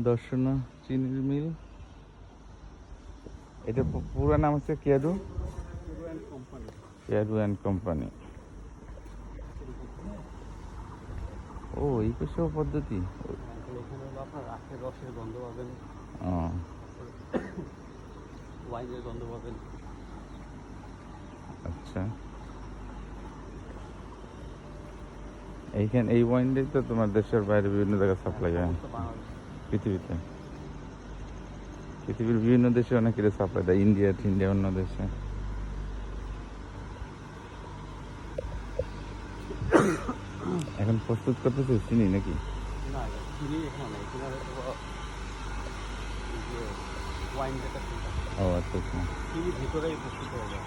দর্শনা চিনির মিল। এটা পুরো নাম হচ্ছে কেয়ারু অ্যান্ড কোম্পানি। ও এই পেশাও পদ্ধতি। আপনার আখের রসের গন্ধ পাবেন, ও ওয়াইনের গন্ধ পাবেন। আচ্ছা, এইখানে এই ওয়াইনটাই তো তোমার দেশের বাইরে বিভিন্ন জায়গায় সাপ্লাই হয় পৃথিবীতে। পৃথিবীর বিভিন্ন দেশে অনেক সাপ্লাই দেয়, ইন্ডিয়া অন্য দেশে। এখন প্রস্তুত করতেছে চিনি নাকি? না, চিনি এখানে নেই, এখানে ওয়াইন যেটা ও আচ্ছা আচ্ছা। চিনি ভিতরেই প্রস্তুত হয়ে যায়।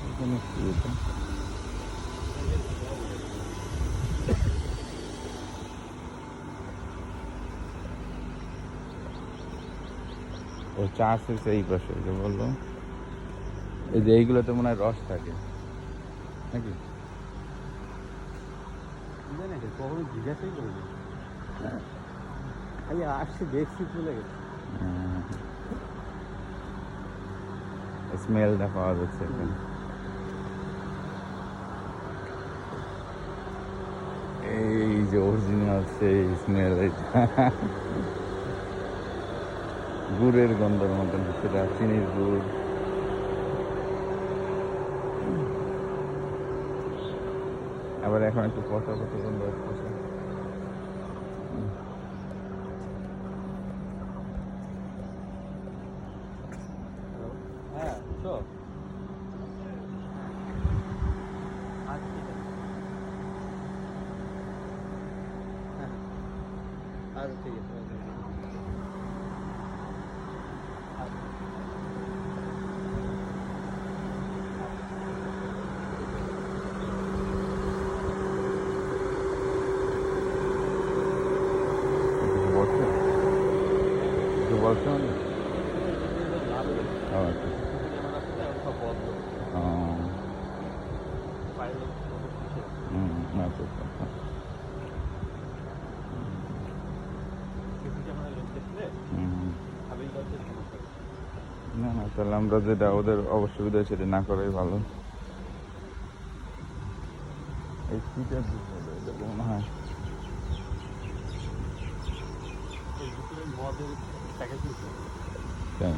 এখানে কি এটা? ও চা আছে এই পাশে যে বললো, এই যে এইগুলোতে মনে হয় রস থাকে নাকি? কখনো জিজ্ঞাসাই করিনি, খালি আসছি দেখছি চলে গেছে। স্মেলটা পাওয়া যাচ্ছে এখানে। এই যে অরিজিনাল সেই স্মেল, গুড়ের গন্ধের মতন সেটা, চিনির গুড়। আবার এখন একটু কষা কষা গন্ধ আসতেছে। হ্যাঁ, তো আর ঠিক আছে। বলছে কিছু বলছে মানে? ও আচ্ছা। ও আচ্ছা আচ্ছা। না না, তাহলে আমরা যেটা ওদের অসুবিধা সেটা না করাই ভালো। এই সিটা এটা মনে হয় মদের প্যাকেজ তাই।